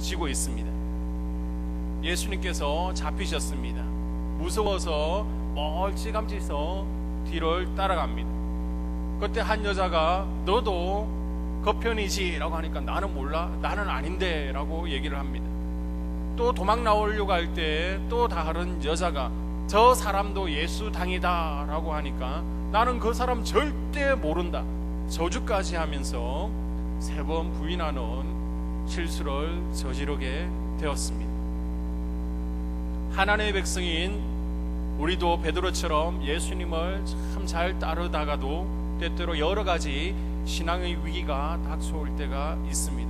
지고 있습니다. 예수님께서 잡히셨습니다. 무서워서 멀찌감치서 뒤를 따라갑니다. 그때 한 여자가 너도 그 편이지 라고 하니까 나는 몰라, 나는 아닌데 라고 얘기를 합니다. 또 도망 나오려고 할 때 또 다른 여자가 저 사람도 예수 당이다 라고 하니까 나는 그 사람 절대 모른다, 저주까지 하면서 3번 부인하는 실수를 저지르게 되었습니다. 하나님의 백성인 우리도 베드로처럼 예수님을 참 잘 따르다가도 때때로 여러 가지 신앙의 위기가 닥쳐올 때가 있습니다.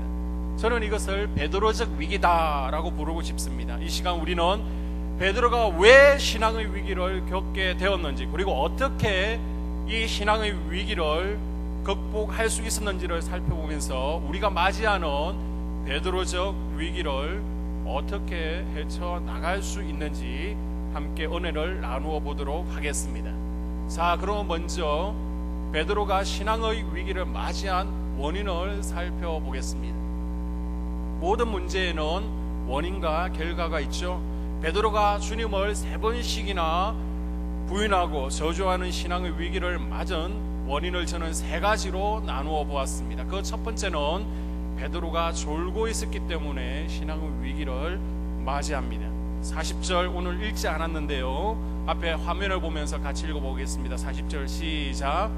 저는 이것을 베드로적 위기다라고 부르고 싶습니다. 이 시간 우리는 베드로가 왜 신앙의 위기를 겪게 되었는지, 그리고 어떻게 이 신앙의 위기를 극복할 수 있었는지를 살펴보면서 우리가 맞이하는 베드로적 위기를 어떻게 헤쳐나갈 수 있는지 함께 은혜를 나누어 보도록 하겠습니다. 자, 그럼 먼저 베드로가 신앙의 위기를 맞이한 원인을 살펴보겠습니다. 모든 문제에는 원인과 결과가 있죠. 베드로가 주님을 3번씩이나 부인하고 저주하는 신앙의 위기를 맞은 원인을 저는 3가지로 나누어 보았습니다. 그 첫 번째는 베드로가 졸고 있었기 때문에 신앙의 위기를 맞이합니다. 40절 오늘 읽지 않았는데요, 앞에 화면을 보면서 같이 읽어보겠습니다. 40절 시작.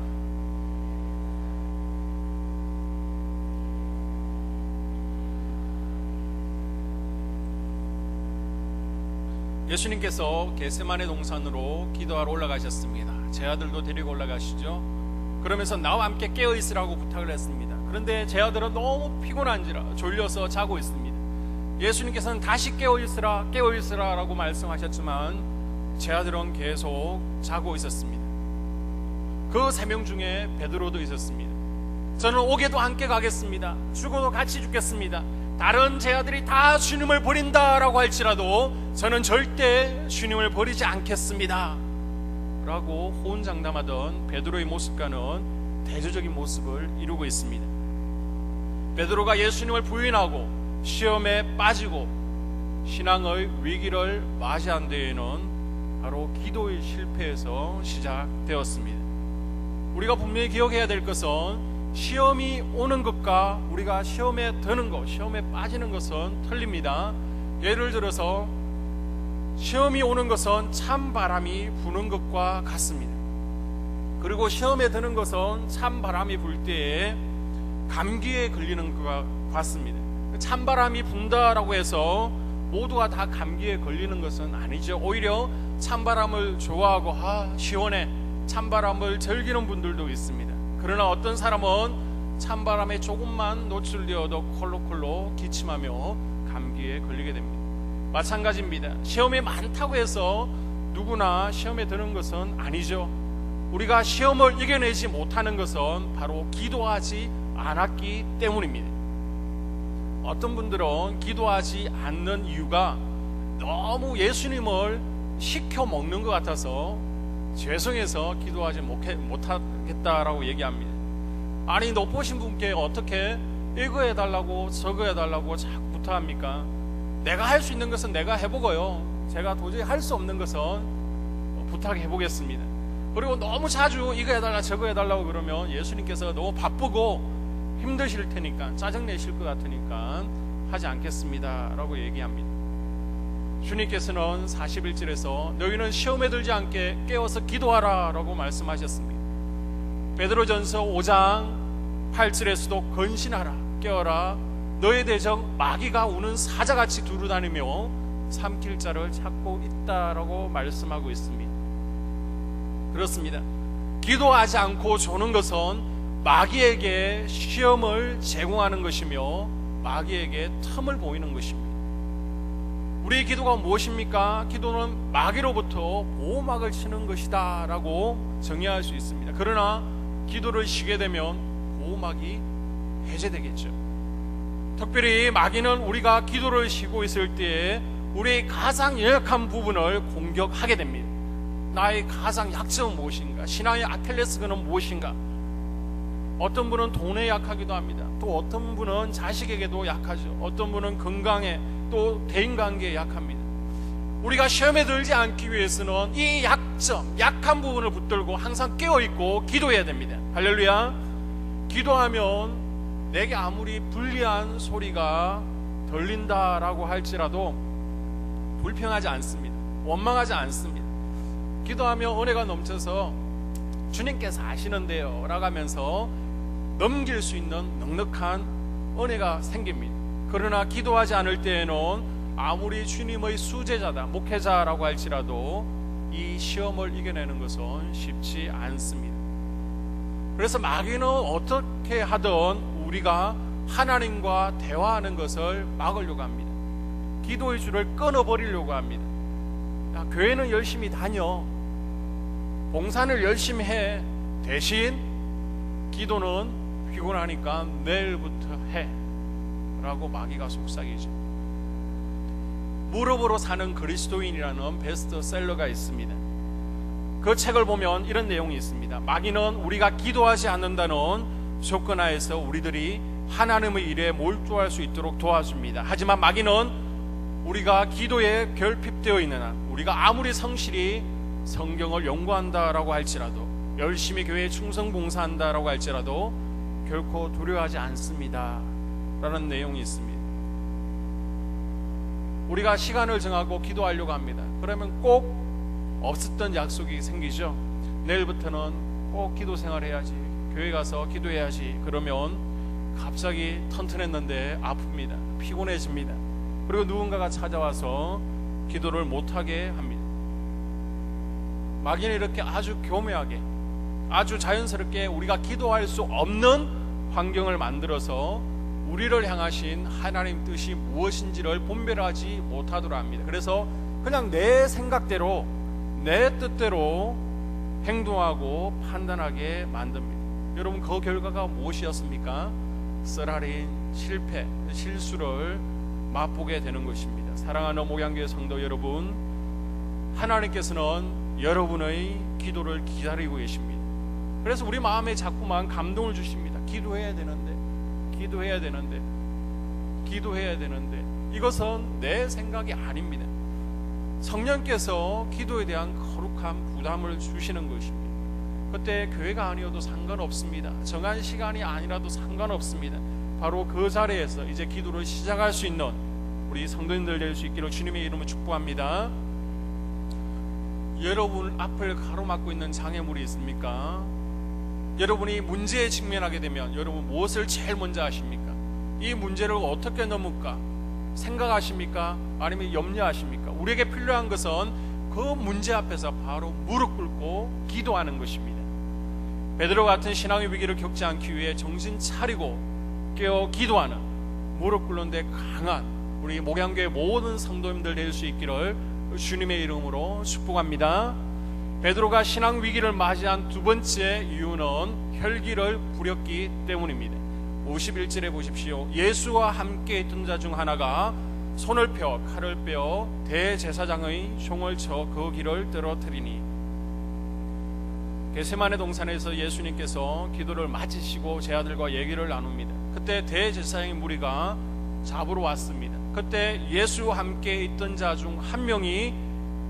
예수님께서 겟세마네 동산으로 기도하러 올라가셨습니다. 제 아들도 데리고 올라가시죠. 그러면서 나와 함께 깨어있으라고 부탁을 했습니다. 그런데 제 아들은 너무 피곤한지라 졸려서 자고 있습니다. 예수님께서는 다시 깨어있으라 라고 말씀하셨지만 제 아들은 계속 자고 있었습니다. 그 3명 중에 베드로도 있었습니다. 저는 옥에도 함께 가겠습니다, 죽어도 같이 죽겠습니다, 다른 제 아들이 다 주님을 버린다라고 할지라도 저는 절대 주님을 버리지 않겠습니다 라고 호언장담하던 베드로의 모습과는 대조적인 모습을 이루고 있습니다. 베드로가 예수님을 부인하고 시험에 빠지고 신앙의 위기를 맞이한 데에는 바로 기도의 실패에서 시작되었습니다. 우리가 분명히 기억해야 될 것은 시험이 오는 것과 우리가 시험에 드는 것, 시험에 빠지는 것은 틀립니다. 예를 들어서 시험이 오는 것은 찬 바람이 부는 것과 같습니다. 그리고 시험에 드는 것은 찬 바람이 불 때에 감기에 걸리는 것과 같습니다. 찬 바람이 분다라고 해서 모두가 다 감기에 걸리는 것은 아니죠. 오히려 찬 바람을 좋아하고 시원해, 찬 바람을 즐기는 분들도 있습니다. 그러나 어떤 사람은 찬바람에 조금만 노출되어도 콜록콜록 기침하며 감기에 걸리게 됩니다. 마찬가지입니다. 시험이 많다고 해서 누구나 시험에 드는 것은 아니죠. 우리가 시험을 이겨내지 못하는 것은 바로 기도하지 않았기 때문입니다. 어떤 분들은 기도하지 않는 이유가 너무 예수님을 시켜 먹는 것 같아서 죄송해서 기도하지 못하겠다라고 얘기합니다. 아니, 높으신 분께 어떻게 이거 해달라고 저거 해달라고 자꾸 부탁합니까? 내가 할 수 있는 것은 내가 해보고요, 제가 도저히 할 수 없는 것은 부탁해보겠습니다. 그리고 너무 자주 이거 해달라 저거 해달라고 그러면 예수님께서 너무 바쁘고 힘드실 테니까, 짜증내실 것 같으니까 하지 않겠습니다 라고 얘기합니다. 주님께서는 41절에서 너희는 시험에 들지 않게 깨어서 기도하라 라고 말씀하셨습니다. 베드로전서 5장 8절에서도 건신하라, 깨어라, 너의 대적 마귀가 우는 사자같이 두루다니며 삼킬 자를 찾고 있다라고 말씀하고 있습니다. 그렇습니다. 기도하지 않고 조는 것은 마귀에게 시험을 제공하는 것이며 마귀에게 틈을 보이는 것입니다. 우리의 기도가 무엇입니까? 기도는 마귀로부터 보호막을 치는 것이다 라고 정의할 수 있습니다. 그러나 기도를 쉬게 되면 보호막이 해제되겠죠. 특별히 마귀는 우리가 기도를 쉬고 있을 때에 우리의 가장 연약한 부분을 공격하게 됩니다. 나의 가장 약점은 무엇인가? 신앙의 아킬레스건은 무엇인가? 어떤 분은 돈에 약하기도 합니다. 또 어떤 분은 자식에게도 약하죠. 어떤 분은 건강에, 또 대인관계에 약합니다. 우리가 시험에 들지 않기 위해서는 이 약점, 약한 부분을 붙들고 항상 깨어있고 기도해야 됩니다. 할렐루야. 기도하면 내게 아무리 불리한 소리가 들린다라고 할지라도 불평하지 않습니다. 원망하지 않습니다. 기도하면 은혜가 넘쳐서 주님께서 아시는데요 라고 하면서 넘길 수 있는 넉넉한 은혜가 생깁니다. 그러나 기도하지 않을 때에는 아무리 주님의 수제자다, 목회자라고 할지라도 이 시험을 이겨내는 것은 쉽지 않습니다. 그래서 마귀는 어떻게 하든 우리가 하나님과 대화하는 것을 막으려고 합니다. 기도의 줄을 끊어버리려고 합니다. 야, 교회는 열심히 다녀, 봉사를 열심히 해, 대신 기도는 피곤하니까 내일부터 해 라고 마귀가 속삭이죠. 무릎으로 사는 그리스도인이라는 베스트셀러가 있습니다. 그 책을 보면 이런 내용이 있습니다. 마귀는 우리가 기도하지 않는다는 조건 하에서 우리들이 하나님의 일에 몰두할 수 있도록 도와줍니다. 하지만 마귀는 우리가 기도에 결핍되어 있는 한, 우리가 아무리 성실히 성경을 연구한다라고 할지라도, 열심히 교회에 충성 봉사한다라고 할지라도 결코 두려워하지 않습니다 라는 내용이 있습니다. 우리가 시간을 정하고 기도하려고 합니다. 그러면 꼭 없었던 약속이 생기죠. 내일부터는 꼭 기도 생활해야지, 교회 가서 기도해야지. 그러면 갑자기 튼튼했는데 아픕니다. 피곤해집니다. 그리고 누군가가 찾아와서 기도를 못하게 합니다. 마귀는 이렇게 아주 교묘하게, 아주 자연스럽게 우리가 기도할 수 없는 환경을 만들어서 우리를 향하신 하나님 뜻이 무엇인지를 분별하지 못하도록 합니다. 그래서 그냥 내 생각대로, 내 뜻대로 행동하고 판단하게 만듭니다. 여러분, 그 결과가 무엇이었습니까? 쓰라린 실패, 실수를 맛보게 되는 것입니다. 사랑하는 목양교회 성도 여러분, 하나님께서는 여러분의 기도를 기다리고 계십니다. 그래서 우리 마음에 자꾸만 감동을 주십니다. 기도해야 되는데, 기도해야 되는데, 기도해야 되는데. 이것은 내 생각이 아닙니다. 성령께서 기도에 대한 거룩한 부담을 주시는 것입니다. 그때 교회가 아니어도 상관없습니다. 정한 시간이 아니라도 상관없습니다. 바로 그 자리에서 이제 기도를 시작할 수 있는 우리 성도님들 될 수 있기를 주님의 이름으로 축복합니다. 여러분 앞을 가로막고 있는 장애물이 있습니까? 여러분이 문제에 직면하게 되면 여러분 무엇을 제일 먼저 하십니까? 이 문제를 어떻게 넘을까? 생각하십니까? 아니면 염려하십니까? 우리에게 필요한 것은 그 문제 앞에서 바로 무릎 꿇고 기도하는 것입니다. 베드로 같은 신앙의 위기를 겪지 않기 위해 정신 차리고 깨어 기도하는, 무릎 꿇는 데 강한 우리 목양교회 모든 성도님들 될 수 있기를 주님의 이름으로 축복합니다. 베드로가 신앙 위기를 맞이한 두 번째 이유는 혈기를 부렸기 때문입니다. 51절에 보십시오. 예수와 함께 있던 자 중 하나가 손을 펴 칼을 빼어 대제사장의 총을 쳐 그 길을 떨어뜨리니. 겟세마네 동산에서 예수님께서 기도를 마치시고 제 아들과 얘기를 나눕니다. 그때 대제사장의 무리가 잡으러 왔습니다. 그때 예수와 함께 있던 자 중 한 명이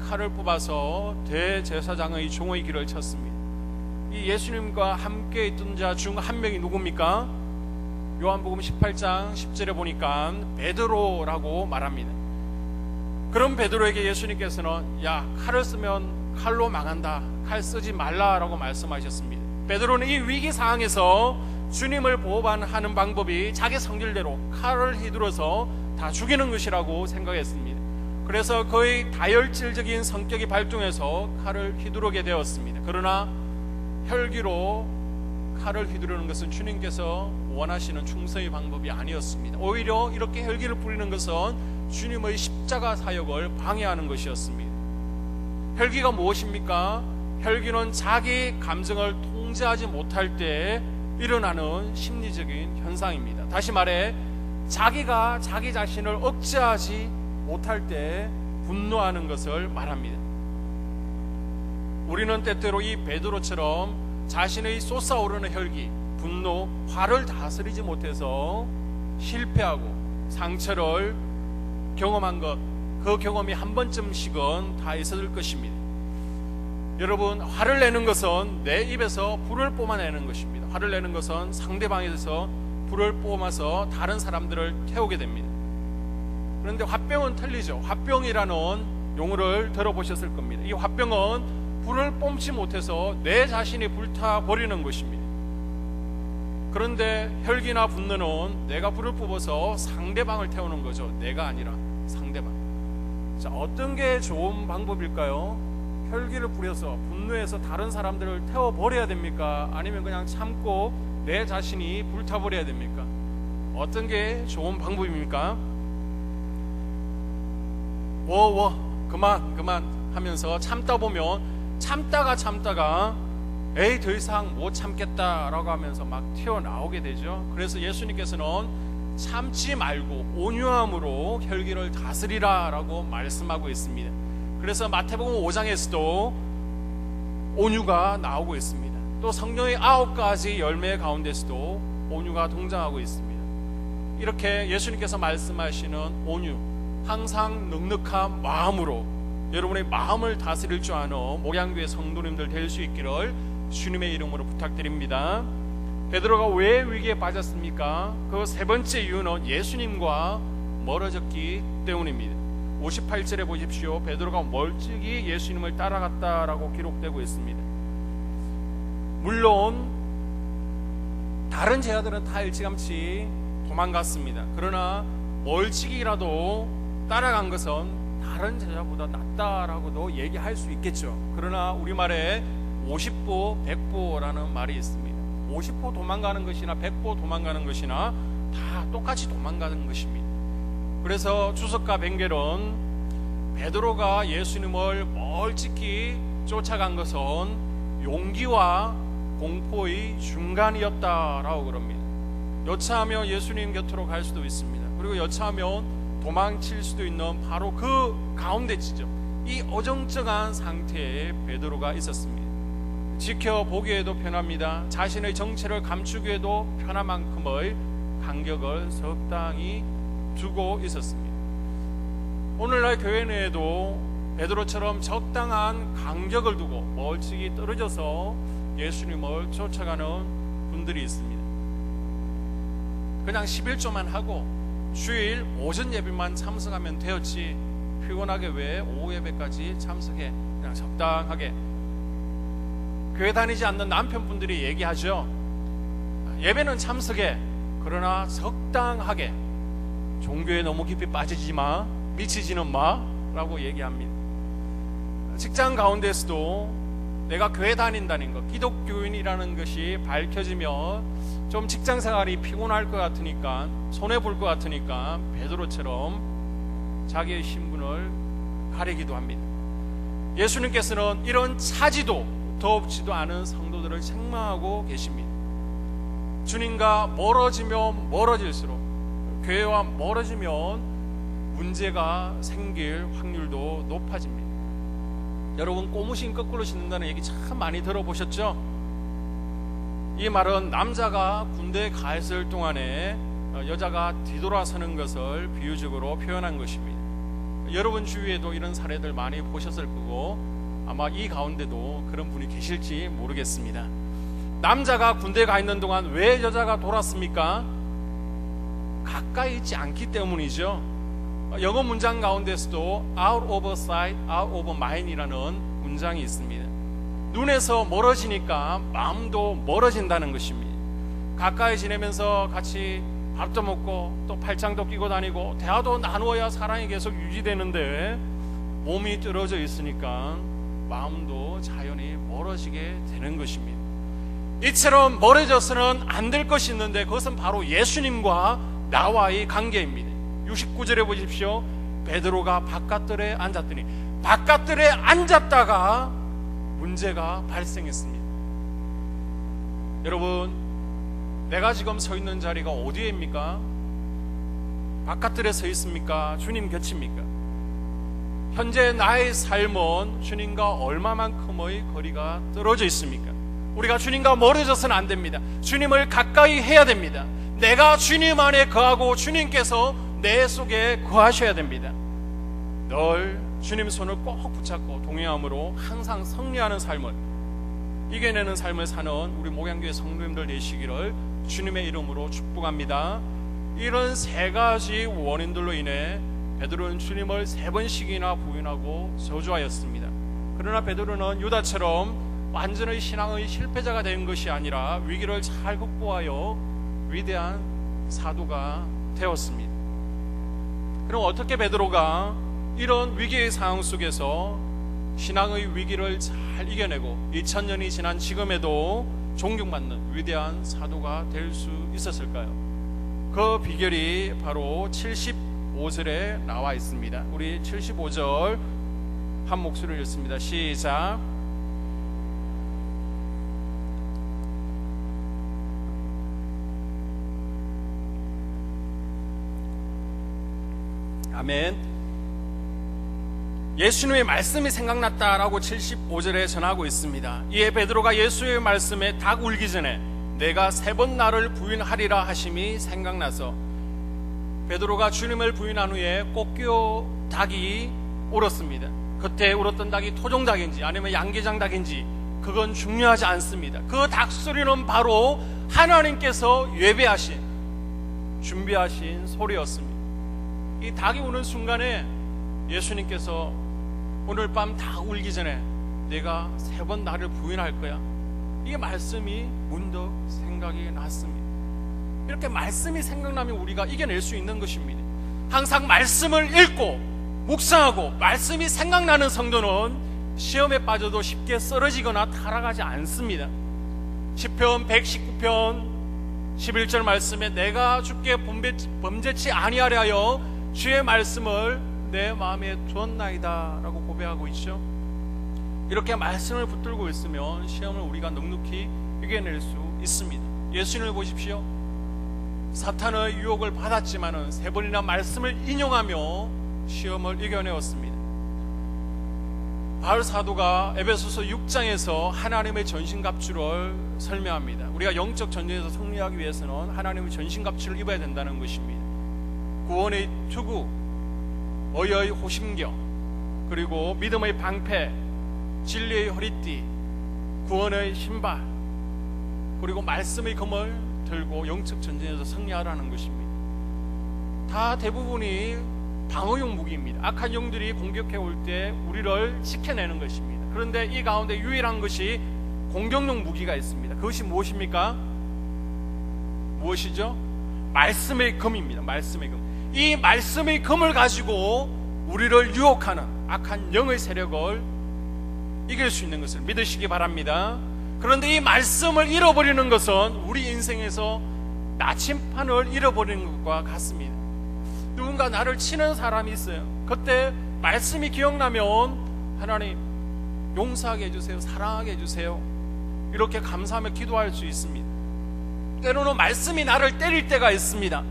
칼을 뽑아서 대제사장의 종의 길을 쳤습니다. 이 예수님과 함께 있던 자 중 한 명이 누굽니까? 요한복음 18장 10절에 보니까 베드로라고 말합니다. 그럼 베드로에게 예수님께서는 야, 칼을 쓰면 칼로 망한다, 칼 쓰지 말라라고 말씀하셨습니다. 베드로는 이 위기 상황에서 주님을 보호하는 방법이 자기 성질대로 칼을 휘둘러서 다 죽이는 것이라고 생각했습니다. 그래서 그의 다혈질적인 성격이 발동해서 칼을 휘두르게 되었습니다. 그러나 혈기로 칼을 휘두르는 것은 주님께서 원하시는 충성의 방법이 아니었습니다. 오히려 이렇게 혈기를 부리는 것은 주님의 십자가 사역을 방해하는 것이었습니다. 혈기가 무엇입니까? 혈기는 자기 감정을 통제하지 못할 때 일어나는 심리적인 현상입니다. 다시 말해, 자기가 자기 자신을 억제하지 못할 때 분노하는 것을 말합니다. 우리는 때때로 이 베드로처럼 자신의 솟아오르는 혈기, 분노, 화를 다스리지 못해서 실패하고 상처를 경험한 것, 그 경험이 한 번쯤씩은 다 있었을 것입니다. 여러분, 화를 내는 것은 내 입에서 불을 뿜어내는 것입니다. 화를 내는 것은 상대방에서 불을 뿜어서 다른 사람들을 태우게 됩니다. 그런데 화병은 틀리죠. 화병이라는 용어를 들어보셨을 겁니다. 이 화병은 불을 뿜지 못해서 내 자신이 불타버리는 것입니다. 그런데 혈기나 분노는 내가 불을 뿜어서 상대방을 태우는 거죠. 내가 아니라 상대방. 자, 어떤 게 좋은 방법일까요? 혈기를 부려서 분노해서 다른 사람들을 태워버려야 됩니까? 아니면 그냥 참고 내 자신이 불타버려야 됩니까? 어떤 게 좋은 방법입니까? 그만 하면서 참다 보면 참다가 에이 더 이상 못 참겠다라고 하면서 막 튀어나오게 되죠. 그래서 예수님께서는 참지 말고 온유함으로 혈기를 다스리라 라고 말씀하고 있습니다. 그래서 마태복음 5장에서도 온유가 나오고 있습니다. 또 성령의 9가지 열매 가운데서도 온유가 등장하고 있습니다. 이렇게 예수님께서 말씀하시는 온유, 항상 넉넉한 마음으로 여러분의 마음을 다스릴 줄 아는 목양교회 성도님들 될 수 있기를 주님의 이름으로 부탁드립니다. 베드로가 왜 위기에 빠졌습니까? 그 세 번째 이유는 예수님과 멀어졌기 때문입니다. 58절에 보십시오. 베드로가 멀찍이 예수님을 따라갔다라고 기록되고 있습니다. 물론 다른 제자들은 다 일찌감치 도망갔습니다. 그러나 멀찍이라도 따라간 것은 다른 제자보다 낫다라고도 얘기할 수 있겠죠. 그러나 우리말에 50보 100보라는 말이 있습니다. 50보 도망가는 것이나 100보 도망가는 것이나 다 똑같이 도망가는 것입니다. 그래서 주석가 벵겔은 베드로가 예수님을 멀찍이 쫓아간 것은 용기와 공포의 중간이었다라고 그럽니다. 여차하면 예수님 곁으로 갈 수도 있습니다. 그리고 여차하면 도망칠 수도 있는 바로 그 가운데지죠. 이 어정쩡한 상태에 베드로가 있었습니다. 지켜보기에도 편합니다. 자신의 정체를 감추기에도 편한 만큼의 간격을 적당히 두고 있었습니다. 오늘날 교회 내에도 베드로처럼 적당한 간격을 두고 멀찍이 떨어져서 예수님을 쫓아가는 분들이 있습니다. 그냥 11조만 하고 주일 오전 예배만 참석하면 되었지 피곤하게 왜 오후 예배까지 참석해. 그냥 적당하게. 교회 다니지 않는 남편분들이 얘기하죠. 예배는 참석해. 그러나 적당하게. 종교에 너무 깊이 빠지지 마, 미치지는 마 라고 얘기합니다. 직장 가운데서도 내가 교회 다닌다는 것, 기독교인이라는 것이 밝혀지면 좀 직장 생활이 피곤할 것 같으니까, 손해볼 것 같으니까 베드로처럼 자기의 신분을 가리기도 합니다. 예수님께서는 이런 차지도 더럽지도 않은 성도들을 책망하고 계십니다. 주님과 멀어지면 멀어질수록, 교회와 멀어지면 문제가 생길 확률도 높아집니다. 여러분, 꼬무신 거꾸로 신는다는 얘기 참 많이 들어보셨죠? 이 말은 남자가 군대에 가 있을 동안에 여자가 뒤돌아서는 것을 비유적으로 표현한 것입니다. 여러분 주위에도 이런 사례들 많이 보셨을 거고 아마 이 가운데도 그런 분이 계실지 모르겠습니다. 남자가 군대에 가 있는 동안 왜 여자가 돌았습니까? 가까이 있지 않기 때문이죠. 영어 문장 가운데서도 out of sight, out of mind이라는 문장이 있습니다. 눈에서 멀어지니까 마음도 멀어진다는 것입니다. 가까이 지내면서 같이 밥도 먹고 또 팔짱도 끼고 다니고 대화도 나누어야 사랑이 계속 유지되는데 몸이 떨어져 있으니까 마음도 자연히 멀어지게 되는 것입니다. 이처럼 멀어져서는 안 될 것이 있는데 그것은 바로 예수님과 나와의 관계입니다. 69절에 보십시오. 베드로가 바깥들에 앉았더니 바깥들에 앉았다가 문제가 발생했습니다. 여러분, 내가 지금 서 있는 자리가 어디입니까? 바깥들에 서 있습니까? 주님 곁입니까? 현재 나의 삶은 주님과 얼마만큼의 거리가 떨어져 있습니까? 우리가 주님과 멀어져서는 안 됩니다. 주님을 가까이 해야 됩니다. 내가 주님 안에 거하고 주님께서 내 속에 거하셔야 됩니다. 늘 주님 손을 꼭 붙잡고 동행함으로 항상 승리하는 삶을, 이겨내는 삶을 사는 우리 목양교회 성도님들 되시기를 주님의 이름으로 축복합니다. 이런 세 가지 원인들로 인해 베드로는 주님을 3번씩이나 부인하고 저주하였습니다. 그러나 베드로는 유다처럼 완전히 신앙의 실패자가 된 것이 아니라 위기를 잘 극복하여 위대한 사도가 되었습니다. 그럼 어떻게 베드로가 이런 위기의 상황 속에서 신앙의 위기를 잘 이겨내고 2000년이 지난 지금에도 존경받는 위대한 사도가 될 수 있었을까요? 그 비결이 바로 75절에 나와 있습니다. 우리 75절 한 목소리를 읽습니다. 시작. 아멘. 예수님의 말씀이 생각났다라고 75절에 전하고 있습니다. 이에 베드로가 예수의 말씀에 닭 울기 전에 내가 3번 나를 부인하리라 하심이 생각나서, 베드로가 주님을 부인한 후에 꽃교 닭이 울었습니다. 그때 울었던 닭이 토종닭인지 아니면 양계장 닭인지 그건 중요하지 않습니다. 그 닭소리는 바로 하나님께서 예배하신, 준비하신 소리였습니다. 이 닭이 우는 순간에 예수님께서 오늘 밤 닭 울기 전에 내가 3번 나를 부인할 거야, 이 말씀이 문득 생각이 났습니다. 이렇게 말씀이 생각나면 우리가 이겨낼 수 있는 것입니다. 항상 말씀을 읽고 묵상하고 말씀이 생각나는 성도는 시험에 빠져도 쉽게 쓰러지거나 타락하지 않습니다. 시편 119편 11절 말씀에 내가 주께 범죄치 아니하려 하여 주의 말씀을 내 마음에 두었나이다 라고 고백하고 있죠. 이렇게 말씀을 붙들고 있으면 시험을 우리가 넉넉히 이겨낼 수 있습니다. 예수님을 보십시오. 사탄의 유혹을 받았지만은 3번이나 말씀을 인용하며 시험을 이겨내었습니다. 바울 사도가 에베소서 6장에서 하나님의 전신갑주를 설명합니다. 우리가 영적 전쟁에서 승리하기 위해서는 하나님의 전신갑주를 입어야 된다는 것입니다. 구원의 투구, 의의 호심경, 그리고 믿음의 방패, 진리의 허리띠, 구원의 신발, 그리고 말씀의 검을 들고 영적 전쟁에서 승리하라는 것입니다. 다 대부분이 방어용 무기입니다. 악한 영들이 공격해 올 때 우리를 지켜내는 것입니다. 그런데 이 가운데 유일한 것이 공격용 무기가 있습니다. 그것이 무엇입니까? 무엇이죠? 말씀의 검입니다. 말씀의 검. 이 말씀의 검을 가지고 우리를 유혹하는 악한 영의 세력을 이길 수 있는 것을 믿으시기 바랍니다. 그런데 이 말씀을 잃어버리는 것은 우리 인생에서 나침판을 잃어버리는 것과 같습니다. 누군가 나를 치는 사람이 있어요. 그때 말씀이 기억나면 하나님 용서하게 해주세요, 사랑하게 해주세요, 이렇게 감사하며 기도할 수 있습니다. 때로는 말씀이 나를 때릴 때가 있습니다.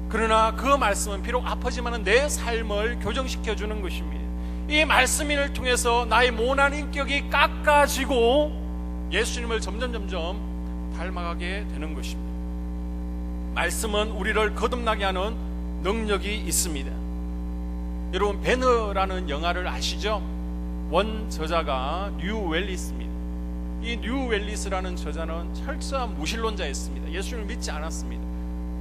그러나 그 말씀은 비록 아프지만 내 삶을 교정시켜주는 것입니다. 이 말씀을 통해서 나의 모난 인격이 깎아지고 예수님을 점점 닮아가게 되는 것입니다. 말씀은 우리를 거듭나게 하는 능력이 있습니다. 여러분, 배너라는 영화를 아시죠? 원 저자가 뉴 웰리스입니다. 이 뉴 웰리스라는 저자는 철저한 무신론자였습니다. 예수를 믿지 않았습니다.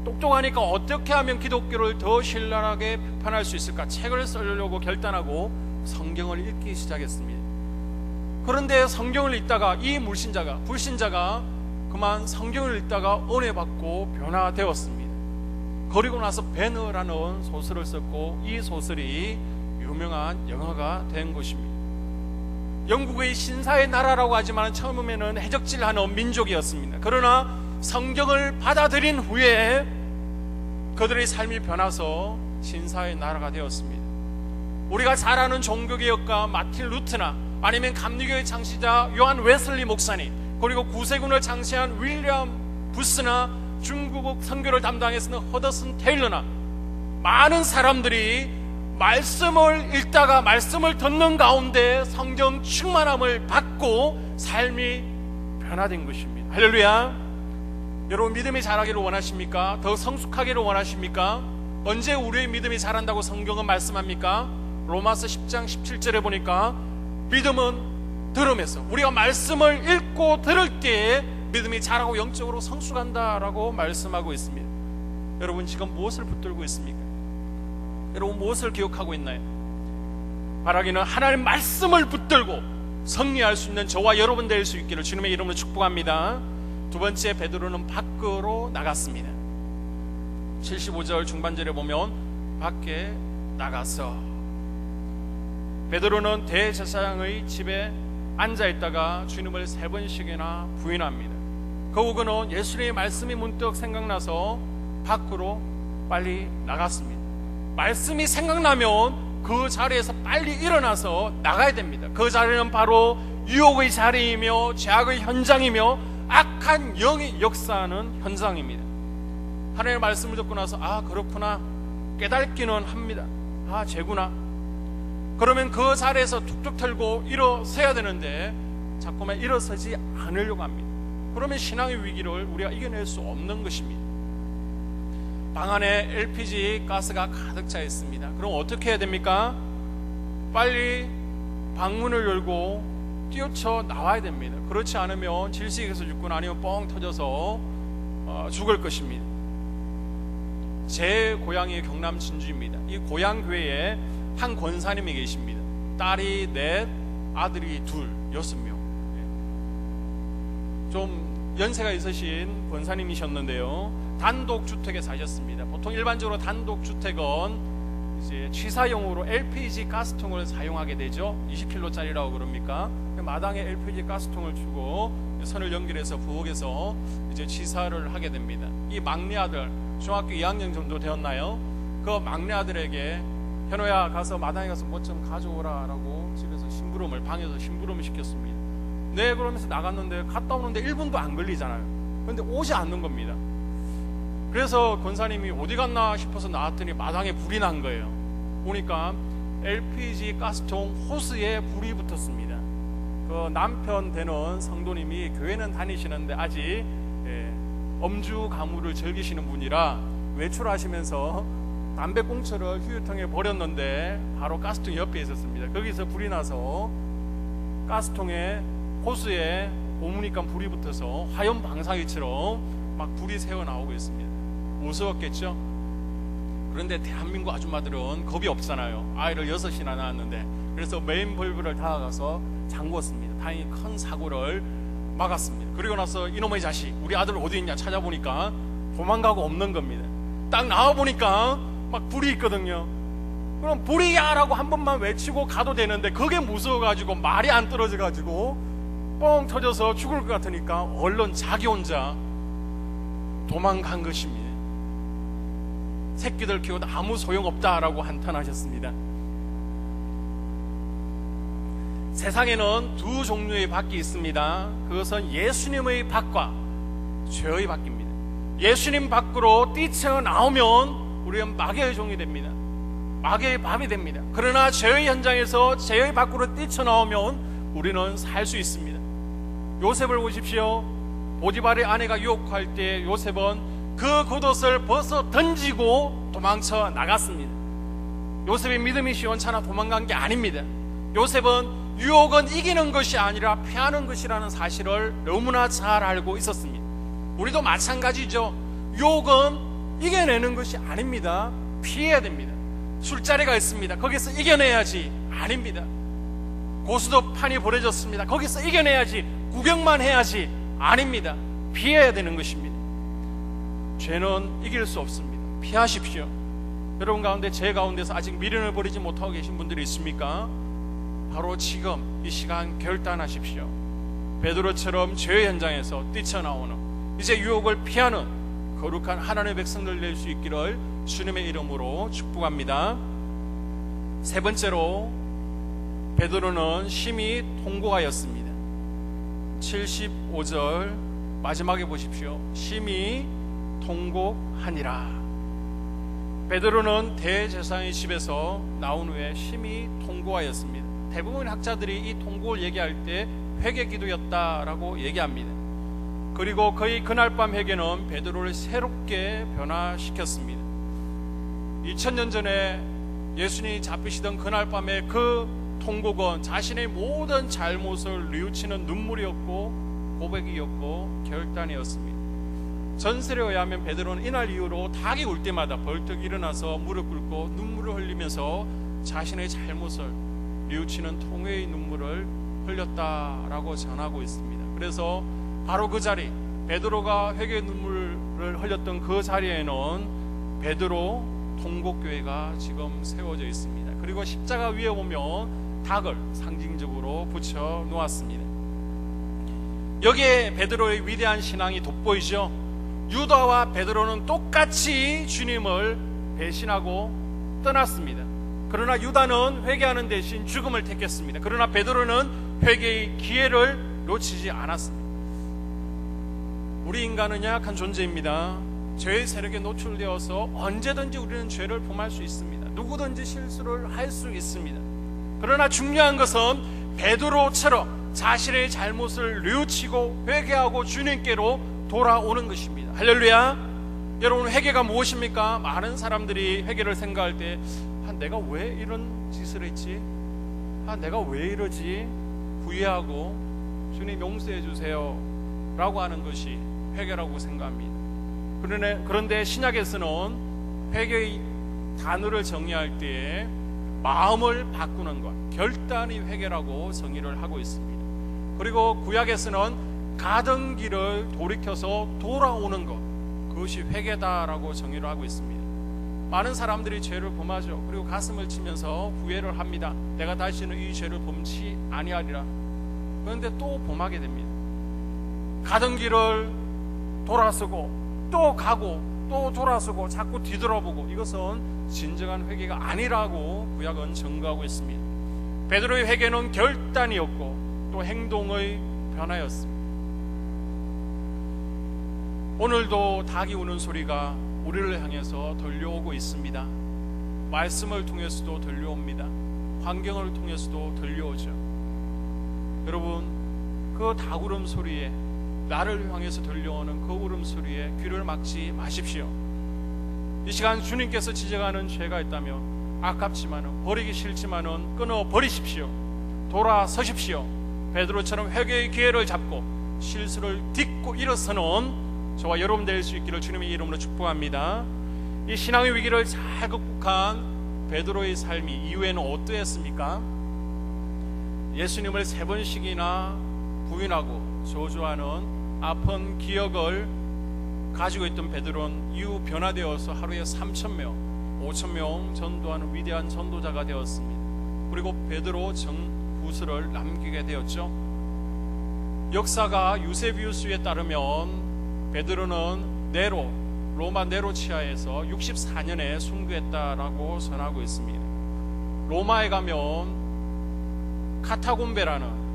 똑똑하니까 어떻게 하면 기독교를 더 신랄하게 비판할 수 있을까 책을 쓰려고 결단하고 성경을 읽기 시작했습니다. 그런데 성경을 읽다가 이 불신자가 그만 성경을 읽다가 은혜 받고 변화되었습니다. 그리고 나서 배너라는 소설을 썼고 이 소설이 유명한 영화가 된 것입니다. 영국의 신사의 나라라고 하지만 처음에는 해적질하는 민족이었습니다. 그러나 성경을 받아들인 후에 그들의 삶이 변해서 신사의 나라가 되었습니다. 우리가 잘 아는 종교개혁가 마틴 루트나 아니면 감리교의 창시자 요한 웨슬리 목사님, 그리고 구세군을 창시한 윌리엄 부스나 중국 선교를 담당했던 허더슨 테일러나 많은 사람들이 말씀을 읽다가 말씀을 듣는 가운데 성경 충만함을 받고 삶이 변화된 것입니다. 할렐루야. 여러분, 믿음이 자라기를 원하십니까? 더 성숙하기를 원하십니까? 언제 우리의 믿음이 자란다고 성경은 말씀합니까? 로마서 10장 17절에 보니까 믿음은 들음에서, 우리가 말씀을 읽고 들을 때에 믿음이 자라고 영적으로 성숙한다라고 말씀하고 있습니다. 여러분, 지금 무엇을 붙들고 있습니까? 여러분, 무엇을 기억하고 있나요? 바라기는 하나님의 말씀을 붙들고 승리할 수 있는 저와 여러분 될 수 있기를 주님의 이름으로 축복합니다. 두 번째, 베드로는 밖으로 나갔습니다. 75절 중반절에 보면 밖에 나가서, 베드로는 대제사장의 집에 앉아있다가 주님을 3번씩이나 부인합니다. 그후로는 예수님의 말씀이 문득 생각나서 밖으로 빨리 나갔습니다. 말씀이 생각나면 그 자리에서 빨리 일어나서 나가야 됩니다. 그 자리는 바로 유혹의 자리이며 죄악의 현장이며 악한 영이 역사하는 현장입니다. 하나님의 말씀을 듣고 나서 그렇구나 깨닫기는 합니다. 죄구나. 그러면 그 자리에서 툭툭 털고 일어서야 되는데 자꾸만 일어서지 않으려고 합니다. 그러면 신앙의 위기를 우리가 이겨낼 수 없는 것입니다. 방 안에 LPG 가스가 가득 차 있습니다. 그럼 어떻게 해야 됩니까? 빨리 방문을 열고 뛰어쳐 나와야 됩니다. 그렇지 않으면 질식에서 죽거나 아니면 뻥 터져서 죽을 것입니다. 제 고향이 경남 진주입니다. 이 고향교회에 한 권사님이 계십니다. 딸이 4, 아들이 2, 6명. 좀 연세가 있으신 권사님이셨는데요, 단독주택에 사셨습니다. 보통 일반적으로 단독주택은 이제 취사용으로 LPG 가스통을 사용하게 되죠. 20kg짜리라고 그럽니까? 마당에 LPG 가스통을 주고 선을 연결해서 부엌에서 이제 취사를 하게 됩니다. 이 막내 아들, 중학교 2학년 정도 되었나요? 그 막내 아들에게 현호야, 가서 마당에 가서 뭐 좀 가져오라 라고 집에서 심부름을, 방에서 심부름을 시켰습니다. 네, 그러면서 나갔는데 갔다 오는데 1분도 안 걸리잖아요. 그런데 오지 않는 겁니다. 그래서 권사님이 어디 갔나 싶어서 나왔더니 마당에 불이 난 거예요. 보니까 LPG 가스통 호스에 불이 붙었습니다. 그 남편 되는 성도님이 교회는 다니시는데 아직 엄주 가무를 즐기시는 분이라 외출하시면서 담배꽁초를 휴유통에 버렸는데 바로 가스통 옆에 있었습니다. 거기서 불이 나서 가스통에 호스에 고무니까 불이 붙어서 화염 방사기처럼 막 불이 새어나오고 있습니다. 무서웠겠죠? 그런데 대한민국 아줌마들은 겁이 없잖아요. 아이를 6이나 낳았는데. 그래서 메인 벌브를 다가가서 잠궜습니다. 다행히 큰 사고를 막았습니다. 그리고 나서 이놈의 자식, 우리 아들 어디 있냐 찾아보니까 도망가고 없는 겁니다. 딱 나와보니까 막 불이 있거든요. 그럼 불이야 라고 한 번만 외치고 가도 되는데 그게 무서워가지고 말이 안 떨어져가지고 뻥 터져서 죽을 것 같으니까 얼른 자기 혼자 도망간 것입니다. 새끼들 키워도 아무 소용없다라고 한탄하셨습니다. 세상에는 2 종류의 밭이 있습니다. 그것은 예수님의 밭과 죄의 밭입니다. 예수님 밖으로 뛰쳐나오면 우리는 마귀의 종이 됩니다. 마귀의 밥이 됩니다. 그러나 죄의 현장에서 죄의 밖으로 뛰쳐나오면 우리는 살 수 있습니다. 요셉을 보십시오. 보디발의 아내가 유혹할 때 요셉은 그 겉옷을 벗어 던지고 도망쳐 나갔습니다. 요셉의 믿음이 시원찮아 도망간 게 아닙니다. 요셉은 유혹은 이기는 것이 아니라 피하는 것이라는 사실을 너무나 잘 알고 있었습니다. 우리도 마찬가지죠. 유혹은 이겨내는 것이 아닙니다. 피해야 됩니다. 술자리가 있습니다. 거기서 이겨내야지. 아닙니다. 고스톱판이 벌어졌습니다. 거기서 이겨내야지. 구경만 해야지. 아닙니다. 피해야 되는 것입니다. 죄는 이길 수 없습니다. 피하십시오. 여러분 가운데 제 가운데서 아직 미련을 버리지 못하고 계신 분들이 있습니까? 바로 지금 이 시간 결단하십시오. 베드로처럼 죄의 현장에서 뛰쳐나오는, 이제 유혹을 피하는 거룩한 하나님의 백성들 될 수 있기를 주님의 이름으로 축복합니다. 세 번째로 베드로는 심히 통곡하였습니다. 75절 마지막에 보십시오. 심히 통곡하니라. 베드로는 대제사장의 집에서 나온 후에 심히 통곡하였습니다. 대부분 학자들이 이 통곡을 얘기할 때 회개 기도였다라고 얘기합니다. 그리고 거의 그날 밤 회개는 베드로를 새롭게 변화시켰습니다. 2000년 전에 예수님이 잡히시던 그날 밤에 그 통곡은 자신의 모든 잘못을 뉘우치는 눈물이었고 고백이었고 결단이었습니다. 전설에 의하면 베드로는 이날 이후로 닭이 울 때마다 벌떡 일어나서 무릎 꿇고 눈물을 흘리면서 자신의 잘못을 뉘우치는 통회의 눈물을 흘렸다라고 전하고 있습니다. 그래서 바로 그 자리, 베드로가 회개의 눈물을 흘렸던 그 자리에는 베드로 통곡교회가 지금 세워져 있습니다. 그리고 십자가 위에 보면 닭을 상징적으로 붙여 놓았습니다. 여기에 베드로의 위대한 신앙이 돋보이죠. 유다와 베드로는 똑같이 주님을 배신하고 떠났습니다. 그러나 유다는 회개하는 대신 죽음을 택했습니다. 그러나 베드로는 회개의 기회를 놓치지 않았습니다. 우리 인간은 연약한 존재입니다. 죄의 세력에 노출되어서 언제든지 우리는 죄를 범할 수 있습니다. 누구든지 실수를 할 수 있습니다. 그러나 중요한 것은 베드로처럼 자신의 잘못을 뉘우치고 회개하고 주님께로 돌아오는 것입니다. 할렐루야. 여러분, 회개가 무엇입니까? 많은 사람들이 회개를 생각할 때 내가 왜 이런 짓을 했지? 내가 왜 이러지? 후회하고 주님 용서해 주세요 라고 하는 것이 회개라고 생각합니다. 그런데 신약에서는 회개의 단어를 정의할 때 마음을 바꾸는 것, 결단이 회개라고 정의를 하고 있습니다. 그리고 구약에서는 가던 길을 돌이켜서 돌아오는 것, 그것이 회개다라고 정의를 하고 있습니다. 많은 사람들이 죄를 범하죠. 그리고 가슴을 치면서 후회를 합니다. 내가 다시는 이 죄를 범치 아니하리라. 그런데 또 범하게 됩니다. 가던 길을 돌아서고 또 가고 또 돌아서고 자꾸 뒤돌아보고, 이것은 진정한 회개가 아니라고 구약은 증거하고 있습니다. 베드로의 회개는 결단이었고 또 행동의 변화였습니다. 오늘도 닭이 우는 소리가 우리를 향해서 들려오고 있습니다. 말씀을 통해서도 들려옵니다. 환경을 통해서도 들려오죠. 여러분, 그 닭 울음 소리에, 나를 향해서 들려오는 그 울음소리에 귀를 막지 마십시오. 이 시간 주님께서 지적하는 죄가 있다면 아깝지만은, 버리기 싫지만은 끊어버리십시오. 돌아서십시오. 베드로처럼 회개의 기회를 잡고 실수를 딛고 일어서는 저와 여러분 될 수 있기를 주님의 이름으로 축복합니다. 이 신앙의 위기를 잘 극복한 베드로의 삶이 이후에는 어떠했습니까? 예수님을 3번씩이나 부인하고 저주하는 아픈 기억을 가지고 있던 베드로는 이후 변화되어서 하루에 3,000명, 5,000명 전도하는 위대한 전도자가 되었습니다. 그리고 베드로 정후서를 남기게 되었죠. 역사가 유세비우스에 따르면 베드로는 로마 네로 치하에서 64년에 순교했다라고 전하고 있습니다. 로마에 가면 카타콤베라는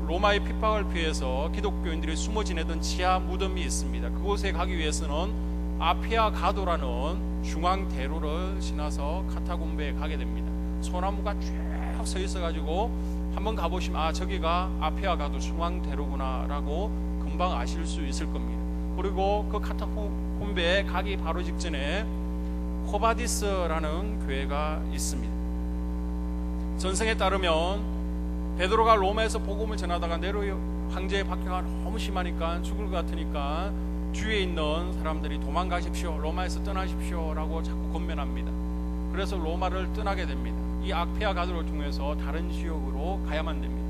로마의 핍박을 피해서 기독교인들이 숨어 지내던 지하 무덤이 있습니다. 그곳에 가기 위해서는 아피아 가도라는 중앙대로를 지나서 카타콤베에 가게 됩니다. 소나무가 쭉 서 있어가지고 한번 가보시면 저기가 아피아 가도 중앙대로구나 라고 금방 아실 수 있을 겁니다. 그리고 그 카타콤베에 가기 바로 직전에 코바디스라는 교회가 있습니다. 전승에 따르면 베드로가 로마에서 복음을 전하다가 네로 황제의 박해가 너무 심하니까 죽을 것 같으니까 주위에 있는 사람들이 도망가십시오, 로마에서 떠나십시오 라고 자꾸 권면합니다. 그래서 로마를 떠나게 됩니다. 이 아피아 가도를 통해서 다른 지역으로 가야만 됩니다.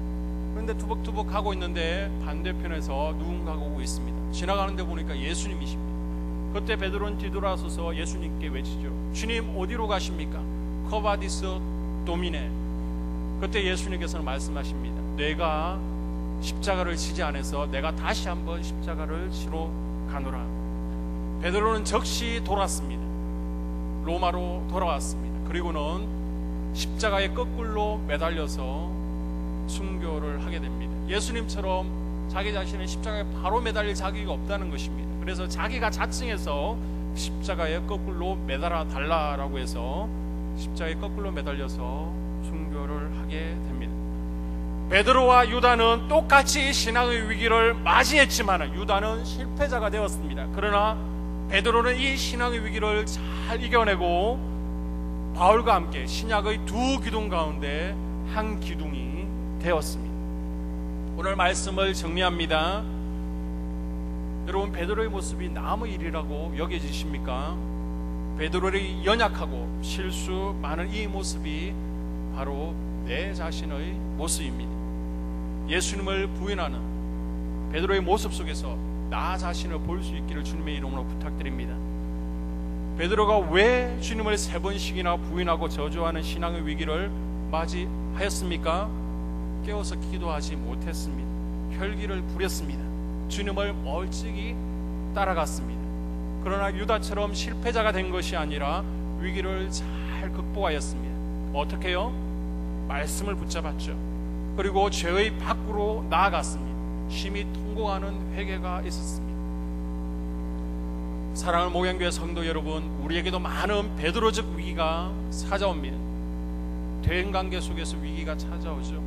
그런데 투벅투벅 가고 있는데 반대편에서 누군가가 오고 있습니다. 지나가는데 보니까 예수님이십니다. 그때 베드로는 뒤돌아서서 예수님께 외치죠. 주님, 어디로 가십니까? 코바디스 도미네. 그때 예수님께서는 말씀하십니다. 내가 십자가를 지지 않아서 내가 다시 한번 십자가를 지러 가노라. 베드로는 즉시 돌았습니다. 로마로 돌아왔습니다. 그리고는 십자가에 거꾸로 매달려서 순교를 하게 됩니다. 예수님처럼 자기 자신의 십자가에 바로 매달릴 자격이 없다는 것입니다. 그래서 자기가 자칭해서 십자가에 거꾸로 매달아 달라라고 해서 십자가에 거꾸로 매달려서 순교를 하게 됩니다. 베드로와 유다는 똑같이 신앙의 위기를 맞이했지만 유다는 실패자가 되었습니다. 그러나 베드로는 이 신앙의 위기를 잘 이겨내고 바울과 함께 신약의 두 기둥 가운데 한 기둥이 되었습니다. 오늘 말씀을 정리합니다. 여러분, 베드로의 모습이 남의 일이라고 여겨지십니까? 베드로의 연약하고 실수 많은 이 모습이 바로 내 자신의 모습입니다. 예수님을 부인하는 베드로의 모습 속에서 나 자신을 볼 수 있기를 주님의 이름으로 부탁드립니다. 베드로가 왜 주님을 3번씩이나 부인하고 저주하는 신앙의 위기를 맞이하였습니까? 깨어서 기도하지 못했습니다. 혈기를 부렸습니다. 주님을 멀찍이 따라갔습니다. 그러나 유다처럼 실패자가 된 것이 아니라 위기를 잘 극복하였습니다. 어떻게요? 말씀을 붙잡았죠. 그리고 죄의 밖으로 나아갔습니다. 심히 통곡하는 회개가 있었습니다. 사랑하는 목양교회 성도 여러분, 우리에게도 많은 베드로적 위기가 찾아옵니다. 대인관계 속에서 위기가 찾아오죠.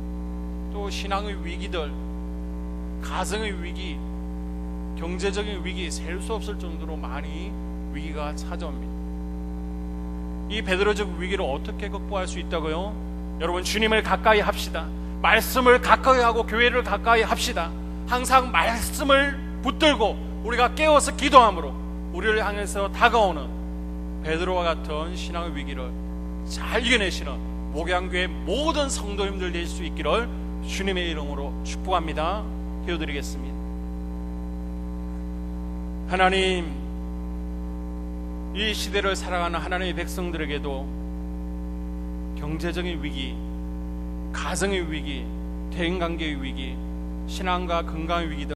또 신앙의 위기들, 가정의 위기, 경제적인 위기, 셀 수 없을 정도로 많이 위기가 찾아옵니다. 이 베드로적 위기를 어떻게 극복할 수 있다고요? 여러분, 주님을 가까이 합시다. 말씀을 가까이 하고 교회를 가까이 합시다. 항상 말씀을 붙들고 우리가 깨어서 기도함으로 우리를 향해서 다가오는 베드로와 같은 신앙의 위기를 잘 이겨내시는 목양교회 모든 성도님들 될 수 있기를 주님의 이름으로 축복합니다. 기도드리겠습니다. 하나님, 이 시대를 살아가는 하나님의 백성들에게도 경제적인 위기, 가정의 위기, 대인관계의 위기, 신앙과 건강의 위기들